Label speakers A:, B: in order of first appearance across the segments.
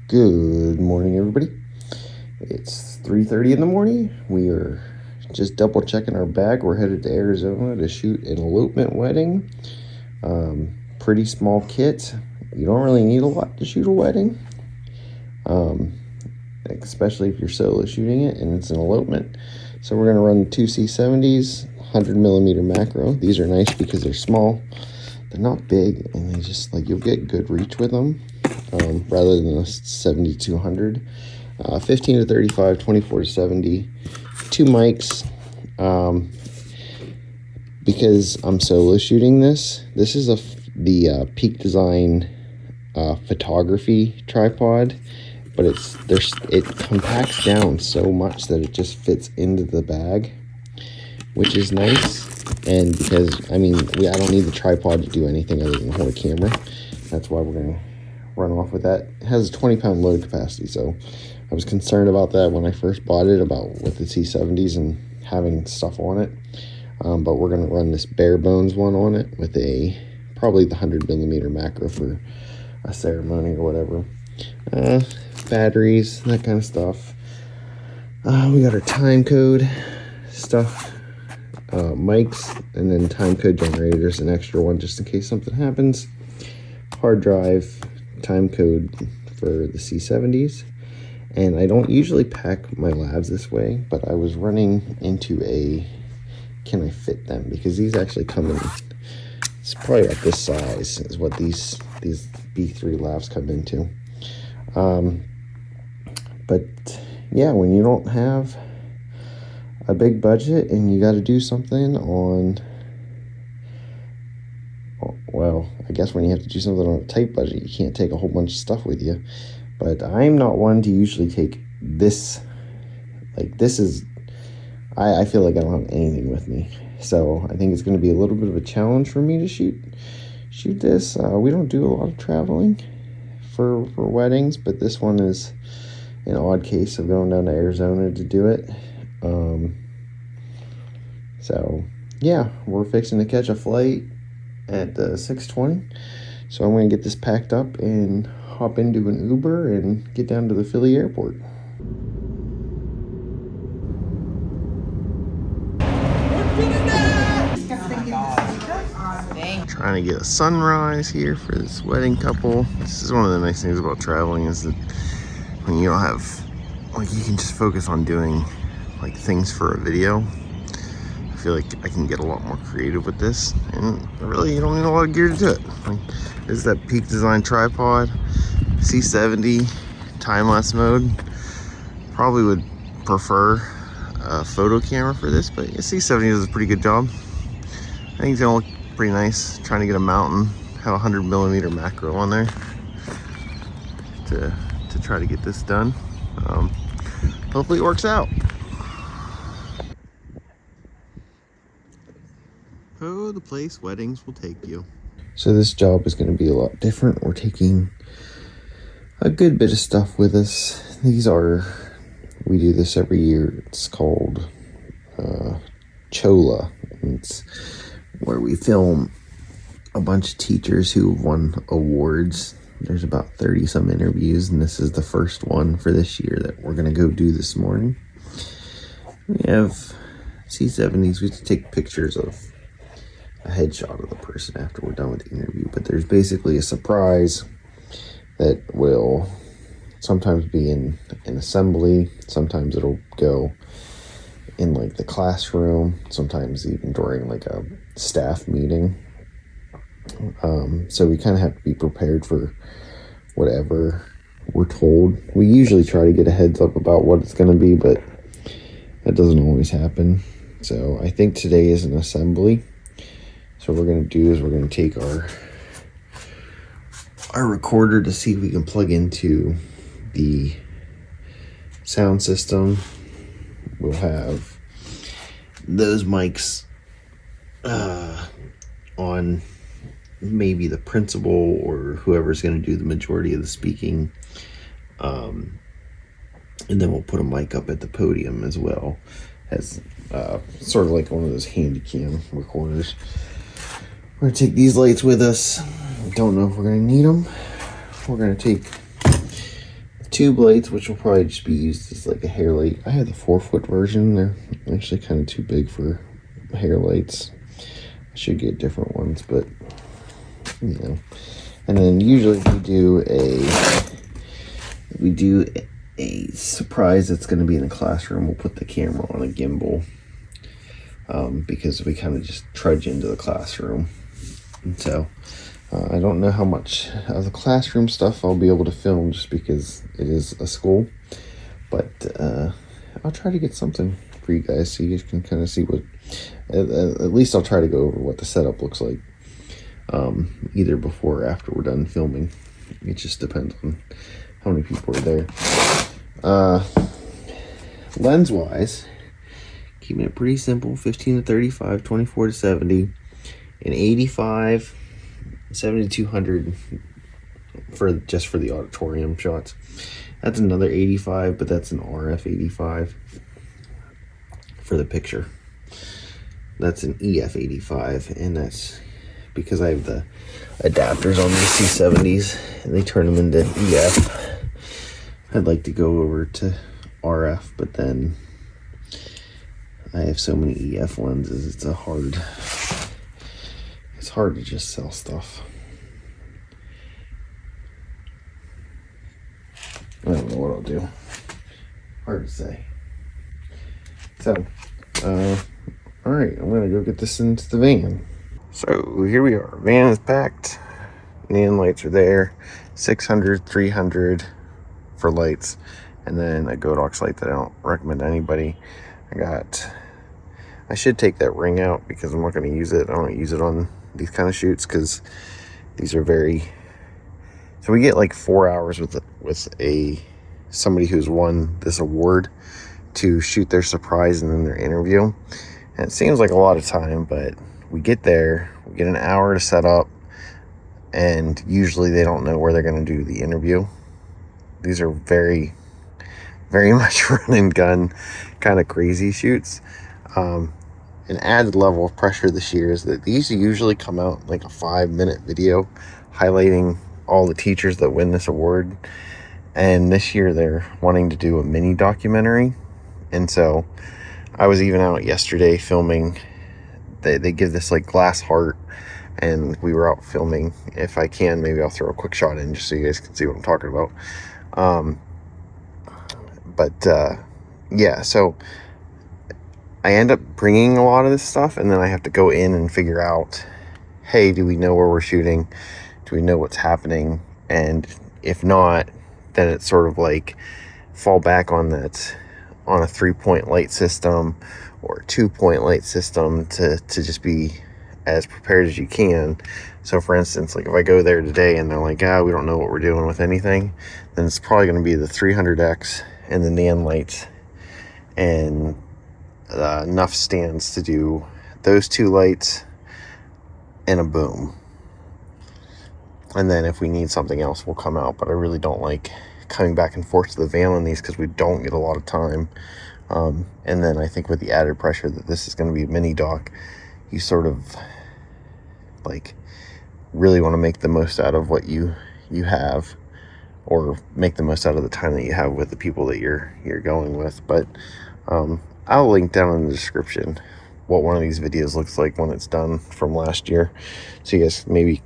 A: Good morning, everybody. It's 3:30 in the morning. We are just double checking our bag. We're headed to Arizona to shoot an elopement wedding. Pretty small kit. You don't really need a lot to shoot a wedding, especially if you're solo shooting it and it's an elopement. So we're going to run two C70s, 100mm macro. These are nice because they're small. They're not big, and they just, you'll get good reach with them, rather than a 70-200. 15 to 35, 24 to 70. Two mics. Because I'm solo shooting this is the Peak Design photography tripod, but it compacts down so much that it just fits into the bag, which is nice. And because, I don't need the tripod to do anything other than hold a camera. That's why we're going to run off with that. It has a 20-pound load capacity, so I was concerned about that when I first bought it, with the C70s and having stuff on it. But we're going to run this bare bones one on it with probably the 100mm macro for a ceremony or whatever. Batteries, that kind of stuff. We got our time code stuff. Mics, and then time code generators, an extra one just in case something happens. Hard drive, time code for the C70s. And I don't usually pack my labs this way, but I was running into can I fit them? Because these actually come in, it's probably about this size is what these B3 labs come into. But yeah, when you don't have a big budget and you got to do something I guess when you have to do something on a tight budget, you can't take a whole bunch of stuff with you. But I'm not one to usually take this. I feel like I don't have anything with me. So I think it's going to be a little bit of a challenge for me to shoot this. We don't do a lot of traveling for weddings, but this one is an odd case of going down to Arizona to do it. So yeah, we're fixing to catch a flight at 6:20. So I'm going to get this packed up and hop into an Uber and get down to the Philly airport. Trying to get a sunrise here for this wedding couple. This is one of the nice things about traveling, is that when you don't have, you can just focus on doing things for a video. I feel like I can get a lot more creative with this, and really you don't need a lot of gear to do it. This is that Peak Design tripod, C70, time-lapse mode. Probably would prefer a photo camera for this, but C70 does a pretty good job. I think it's gonna look pretty nice. Trying to get a mountain, have a 100mm macro on there to try to get this done. Hopefully it works out. Oh, the place weddings will take you. So this job is going to be a lot different. We're taking a good bit of stuff with us. We do this every year. It's called Chola. It's where we film a bunch of teachers who have won awards. There's about 30 some interviews, and this is the first one for this year that we're going to go do this morning. We have C70s. We have to take pictures of a headshot of the person after we're done with the interview, but there's basically a surprise that will sometimes be in an assembly, sometimes it'll go in the classroom, sometimes even during a staff meeting. So we kind of have to be prepared for whatever we're told. We usually try to get a heads up about what it's going to be, but that doesn't always happen. So I think today is an assembly. So what we're going to do is we're going to take our recorder to see if we can plug into the sound system. We'll have those mics on maybe the principal or whoever's going to do the majority of the speaking. And then we'll put a mic up at the podium as well, as sort of like one of those handy cam recorders. We're going to take these lights with us. Don't know if we're going to need them. We're going to take tube lights, which will probably just be used as like a hair light. I have the 4-foot version. They're actually kind of too big for hair lights. I should get different ones, but you know. And then usually we do a surprise that's going to be in the classroom. We'll put the camera on a gimbal because we kind of just trudge into the classroom. And so I don't know how much of the classroom stuff I'll be able to film just because it is a school, but I'll try to get something for you guys so you guys can kind of see what, at least I'll try to go over what the setup looks like either before or after we're done filming. It just depends on how many people are there. Lens wise, keeping it pretty simple: 15 to 35, 24 to 70, and 85, 7200 for the auditorium shots. That's another 85, but that's an RF 85 for the picture. That's an EF 85, and that's because I have the adapters on the C70s and they turn them into EF. I'd like to go over to RF, but then I have so many EF lenses, it's hard to just sell stuff. I don't know what I'll do. Hard to say. So, all right, I'm gonna go get this into the van. So here we are. Van is packed. Neon lights are there. 600, 300 for lights, and then a Godox light that I don't recommend to anybody. I should take that ring out because I'm not going to use it. I don't use it on these kind of shoots because these are so we get like 4 hours with somebody who's won this award to shoot their surprise and then their interview. And it seems like a lot of time, but we get there, we get an hour to set up, and usually they don't know where they're going to do the interview. These are very, very much run and gun kind of crazy shoots. An added level of pressure this year is that these usually come out like a 5-minute video highlighting all the teachers that win this award. And this year they're wanting to do a mini documentary. And so I was even out yesterday filming. They give this like glass heart, and we were out filming. If I can, maybe I'll throw a quick shot in just so you guys can see what I'm talking about. Yeah, so I end up bringing a lot of this stuff, and then I have to go in and figure out, hey, do we know where we're shooting? Do we know what's happening? And if not, then it's sort of like fall back on a 3-point light system or a 2-point light system to just be as prepared as you can. So for instance, like if I go there today and they're like, we don't know what we're doing with anything, then it's probably going to be the 300X and the neon lights and enough stands to do those 2 lights and a boom. And then if we need something else, we'll come out. But I really don't like coming back and forth to the van on these because we don't get a lot of time. And then I think with the added pressure that this is going to be a mini doc, you sort of like really want to make the most out of what you have, or make the most out of the time that you have with the people that you're going with. But I'll link down in the description what one of these videos looks like when it's done from last year, so you guys maybe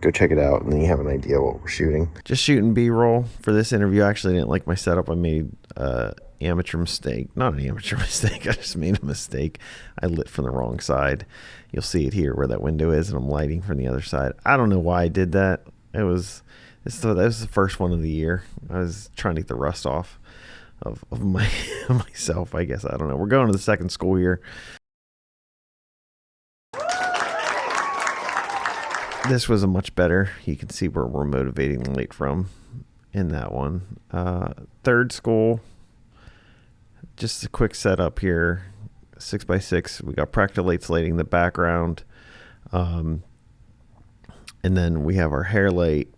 A: go check it out and then you have an idea what we're shooting. Just shooting B-roll for this interview. I actually didn't like my setup. I made amateur mistake. Not an amateur mistake, I just made a mistake. I lit from the wrong side. You'll see it here where that window is, and I'm lighting from the other side. I don't know why I did that. That was the first one of the year. I was trying to get the rust off of myself, I guess. I don't know. We're going to the second school year. This was a much better. You can see where we're motivating the light from in that one. Third school, just a quick setup here. 6x6. We got practical lights lighting the background. And then we have our hair light.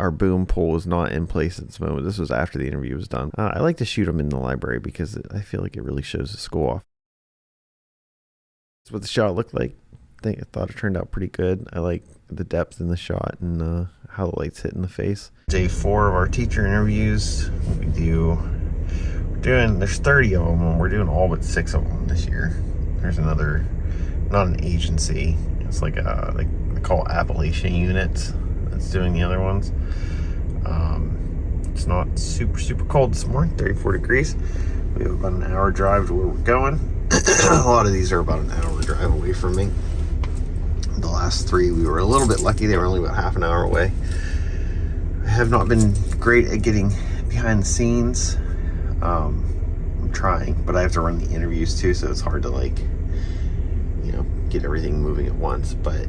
A: Our boom pole is not in place at this moment. This was after the interview was done. I like to shoot them in the library because I feel like it really shows the school off. That's what the shot looked like. I thought it turned out pretty good. I like the depth in the shot and how the lights hit in the face. Day 4 of our teacher interviews. There's 30 of them, and we're doing all but 6 of them this year. There's another, not an agency, it's like they call Appalachian Units that's doing the other ones. It's not super cold this morning, 34 degrees. We have about an hour drive to where we're going. A lot of these are about an hour drive away from me. The last 3, we were a little bit lucky. They were only about half an hour away. I have not been great at getting behind the scenes. I'm trying, but I have to run the interviews too, so it's hard to get everything moving at once. But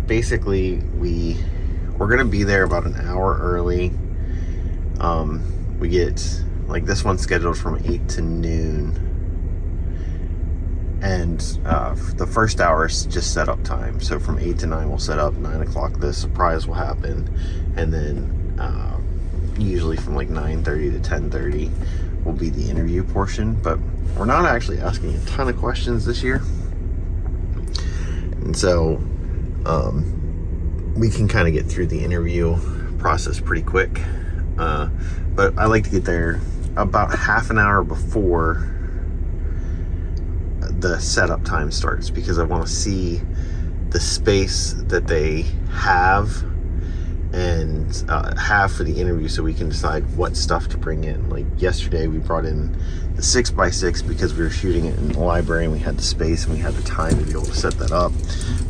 A: basically we're gonna be there about an hour early. We get this one's scheduled from 8 to noon, and the first hour is just setup time. So from 8 to 9 we'll set up. 9 o'clock the surprise will happen, and then usually from 9:30 to 10:30 will be the interview portion. But we're not actually asking a ton of questions this year, and so we can kind of get through the interview process pretty quick. But I like to get there about half an hour before the setup time starts, because I want to see the space that they have and have for the interview, so we can decide what stuff to bring in. Like yesterday we brought in the 6x6 because we were shooting it in the library and we had the space and we had the time to be able to set that up.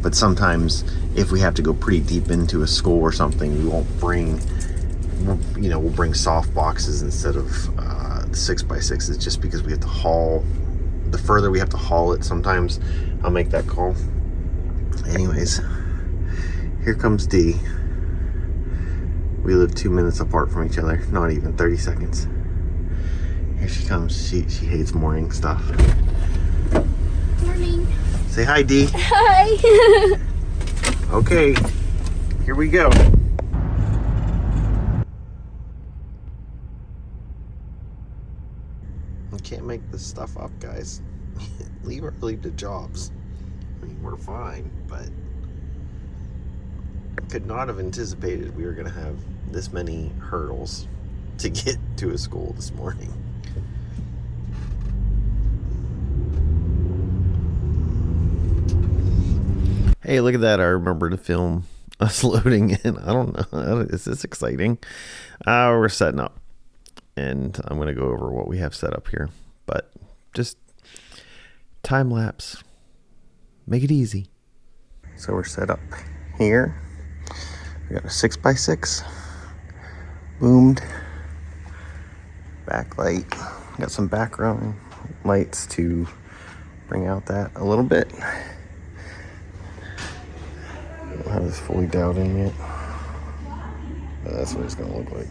A: But sometimes if we have to go pretty deep into a school or something, we won't bring, we'll bring soft boxes instead of the 6x6s, just because we have to haul. The further we have to haul it, sometimes I'll make that call. Anyways, here comes Dee. We live 2 minutes apart from each other, not even 30 seconds. Here she comes. She hates morning stuff.
B: Morning.
A: Say hi, Dee.
B: Hi.
A: Okay, here we go. You can't make this stuff up, guys. Leave early to jobs. I mean, we're fine, but could not have anticipated we were going to have this many hurdles to get to a school this morning. Hey, look at that. I remember to film us loading in. I don't know. Is this exciting? We're setting up, and I'm going to go over what we have set up here, but just time lapse. Make it easy. So we're set up here. We got a 6x6 boomed backlight. Got some background lights to bring out that a little bit. I don't have this fully dialed in yet, but that's what it's gonna look like.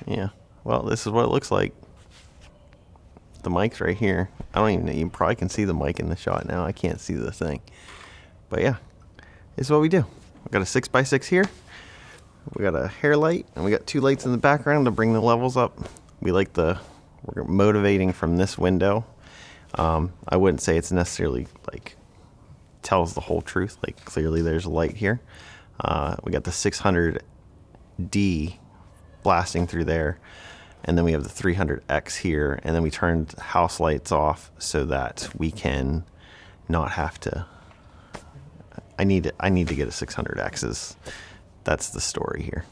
A: Yeah. Well, this is what it looks like. The mic's right here. I don't even know. You probably can see the mic in the shot now. I can't see the thing. But yeah, this is what we do. We got a 6x6 here. We got a hair light, and we got 2 lights in the background to bring the levels up. We're motivating from this window. I wouldn't say it's necessarily tells the whole truth. Clearly there's a light here. We got the 600D blasting through there, and then we have the 300X here, and then we turned house lights off so that we can not have to. I need to get a 600X's. That's the story here.